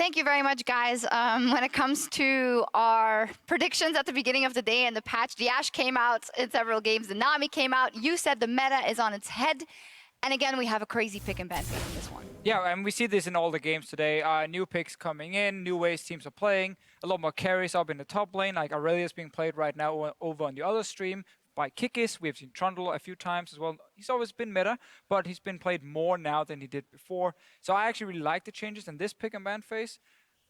Thank you very much, guys. When it comes to our predictions at the beginning of the day and the patch, the Ashe came out in several games, the Nami came out. You said the meta is on its head. And again, we have a crazy pick and ban phase in this one. Yeah, and we see this in all the games today. New picks coming in, new ways teams are playing, a lot more carries up in the top lane, like Aurelia's being played right now over on the other stream by Kha'zix. We've seen Trundle a few times as well. He's always been meta, but he's been played more now than he did before. So I actually really like the changes in this pick and ban phase.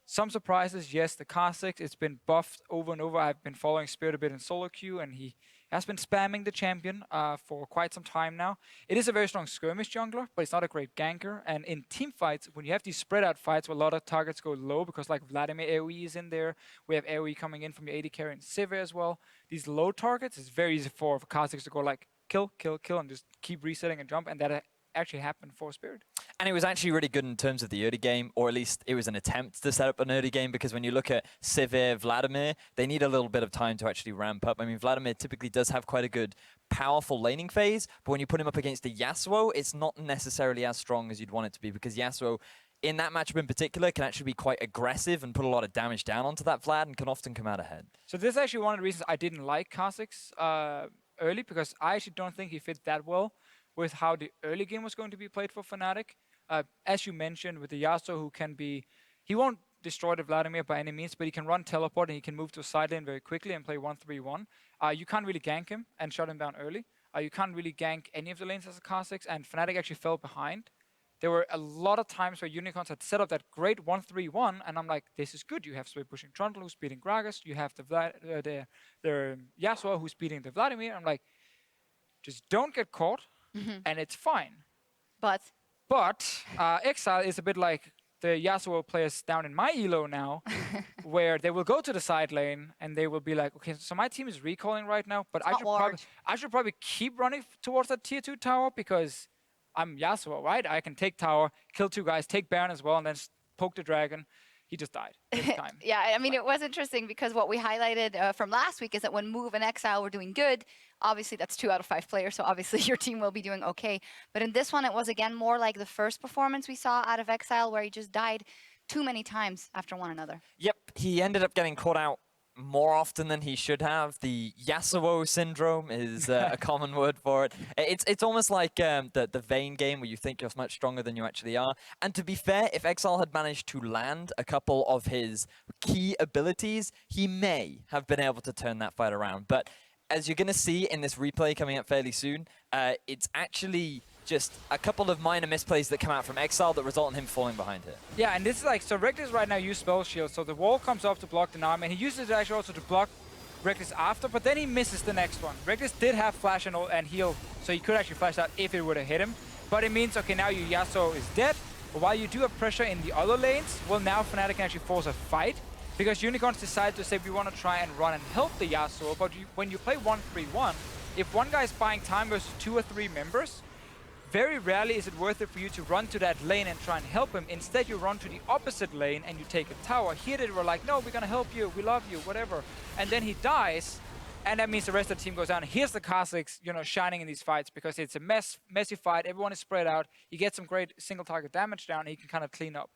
Some surprises, yes, the Kha'zix, it's been buffed over and over. I've been following Spirit a bit in solo queue, and he has been spamming the champion for quite some time now. It is a very strong skirmish jungler, but it's not a great ganker. And in team fights, when you have these spread out fights where a lot of targets go low, because like Vladimir AoE is in there, we have AoE coming in from your AD carry and Sivir as well. These low targets, it's very easy for Kha'zix to go like kill, kill, kill, and just keep resetting and jump, and that actually happened for Spirit. And it was actually really good in terms of the early game, or at least it was an attempt to set up an early game, because when you look at Sivir, Vladimir, they need a little bit of time to actually ramp up. I mean, Vladimir typically does have quite a good, powerful laning phase, but when you put him up against a Yasuo, it's not necessarily as strong as you'd want it to be, because Yasuo, in that matchup in particular, can actually be quite aggressive and put a lot of damage down onto that Vlad and can often come out ahead. So this is actually one of the reasons I didn't like Kha'zix early, because I actually don't think he fit that well with how the early game was going to be played for Fnatic. As you mentioned, with the Yasuo, who can be... He won't destroy the Vladimir by any means, but he can run teleport and he can move to a side lane very quickly and play 1-3-1. You can't really gank him and shut him down early. You can't really gank any of the lanes as a Kha'zix, and Fnatic actually fell behind. There were a lot of times where Unicorns had set up that great 1-3-1, and I'm like, this is good. You have Sivir pushing Trundle, who's beating Gragas. You have the Yasuo, who's beating the Vladimir. I'm like, just don't get caught, and it's fine. But exileh is a bit like the Yasuo players down in my elo now, where they will go to the side lane and they will be like, okay, so my team is recalling right now, but I should probably keep running towards that tier 2 tower because I'm Yasuo, right? I can take tower, kill 2 guys, take Baron as well, and then poke the dragon. He just died every time. Yeah, I mean, it was interesting because what we highlighted from last week is that when Move and exileh were doing good, obviously that's 2 out of 5 players, so obviously your team will be doing okay. But in this one, it was again more like the first performance we saw out of exileh, where he just died too many times after one another. Yep, he ended up getting caught out more often than he should have. The Yasuo syndrome is a common word for it. It's almost like the Vayne game where you think you're much stronger than you actually are. And to be fair, if exileh had managed to land a couple of his key abilities, he may have been able to turn that fight around. But as you're going to see in this replay coming up fairly soon, it's actually just a couple of minor misplays that come out from exileh that result in him falling behind here. Yeah, and this is like, so Rekkles right now use spell shield, so the wall comes up to block the Nami, and he uses it actually also to block Rekkles after, but then he misses the next one. Rekkles did have flash and heal, so he could actually flash out if it would have hit him. But it means, okay, now your Yasuo is dead, but while you do have pressure in the other lanes, well, now Fnatic can actually force a fight, because Unicorns decide to say, we want to try and run and help the Yasuo, but when you play 1-3-1, if one guy is buying time versus 2 or 3 members, very rarely is it worth it for you to run to that lane and try and help him. Instead, you run to the opposite lane and you take a tower. Here they were like, no, we're going to help you, we love you, whatever. And then he dies, and that means the rest of the team goes down. Here's the Kha'zix, you know, shining in these fights because it's a messy fight. Everyone is spread out. You get some great single target damage down, and he can kind of clean up.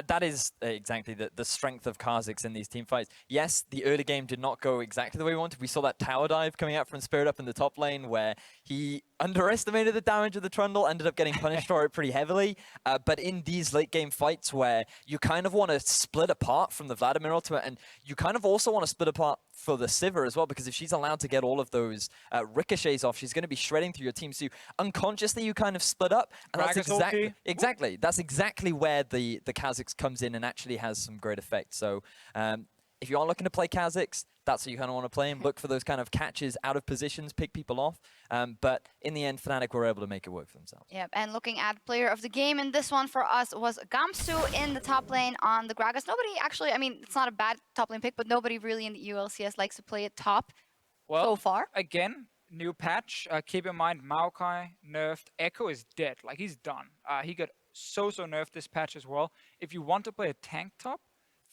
That is exactly the strength of Kha'zix in these team fights. Yes, the early game did not go exactly the way we wanted. We saw that tower dive coming out from Spirit up in the top lane where he underestimated the damage of the Trundle, ended up getting punished for it pretty heavily. But in these late game fights where you kind of want to split apart from the Vladimir ultimate, and you kind of also want to split apart for the Sivir as well, because if she's allowed to get all of those ricochets off, she's going to be shredding through your team. So unconsciously you kind of split up. And that's exactly that's exactly where the Kha'zix comes in and actually has some great effect. So if you are looking to play Kha'zix, that's what you kind of want to play him. Look for those kind of catches out of positions, pick people off. But in the end, Fnatic were able to make it work for themselves. Yep, and looking at player of the game in this one for us was Gamsu in the top lane on the Gragas. Nobody actually, I mean, it's not a bad top lane pick, but nobody really in the ULCS likes to play it top so far. Again, new patch. Keep in mind, Maokai nerfed. Echo is dead. Like, he's done. He got so nerfed this patch as well. If you want to play a tank top,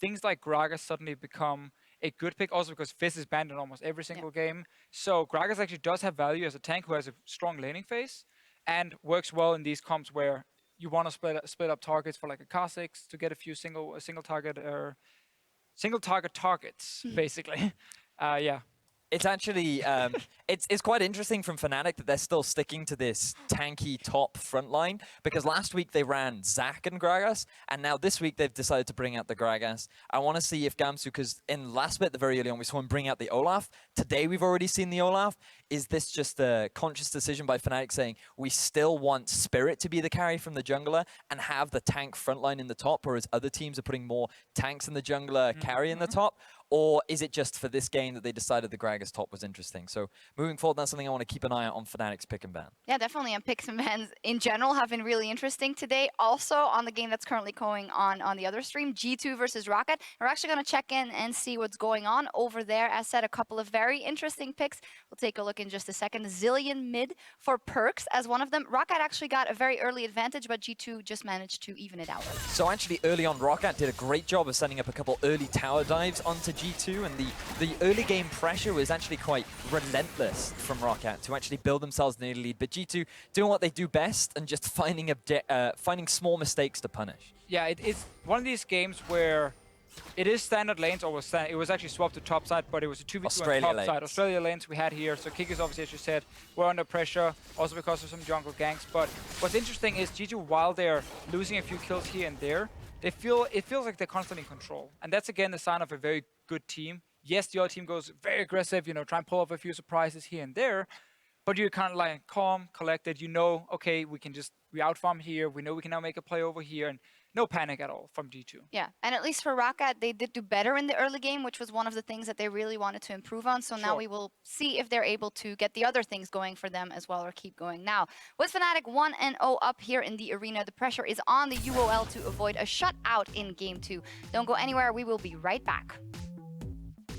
things like Gragas suddenly become a good pick, also because Fizz is banned in almost every single game. So Gragas actually does have value as a tank who has a strong laning phase and works well in these comps where you want to split up targets for like a Kha'zix to get a few single target targets, basically. Yeah. It's actually it's quite interesting from Fnatic that they're still sticking to this tanky top front line, because last week they ran Zac and Gragas, and now this week they've decided to bring out the Gragas. I want to see if Gamsu, because in last bit, the very early on, we saw him bring out the Olaf. Today we've already seen the Olaf. Is this just a conscious decision by Fnatic saying we still want Spirit to be the carry from the jungler and have the tank front line in the top, whereas other teams are putting more tanks in the jungler, carry in the top? Or is it just for this game that they decided the Gragas top was interesting? So moving forward, that's something I want to keep an eye out on Fnatic's pick and ban. Yeah, definitely. And picks and bans in general have been really interesting today. Also on the game that's currently going on the other stream, G2 versus Rocket. We're actually going to check in and see what's going on over there. As said, a couple of very interesting picks. We'll take a look in just a second. Zillion mid for Perks as one of them. Rocket actually got a very early advantage, but G2 just managed to even it out. So actually early on, Rocket did a great job of setting up a couple early tower dives onto G2, and the early game pressure was actually quite relentless from Rocket to actually build themselves an early lead. But G2 doing what they do best and just finding small mistakes to punish. Yeah, it's one of these games where it is standard lanes, or it was actually swapped to top side, but it was a 2v2 on top side. Australia lanes we had here. So Kha'zix, obviously, as you said, were under pressure, also because of some jungle ganks. But what's interesting is G2, while they're losing a few kills here and there, it feels like they're constantly in control. And that's, again, the sign of a very good team. Yes, the other team goes very aggressive, try and pull off a few surprises here and there, but you're kind of like calm, collected. Okay, we outfarm here. We know we can now make a play over here, and no panic at all from G2. Yeah, and at least for Rocket, they did do better in the early game, which was one of the things that they really wanted to improve on. So now we will see if they're able to get the other things going for them as well, or keep going. Now, with Fnatic 1-0 up here in the arena, the pressure is on the UOL to avoid a shutout in Game 2. Don't go anywhere. We will be right back.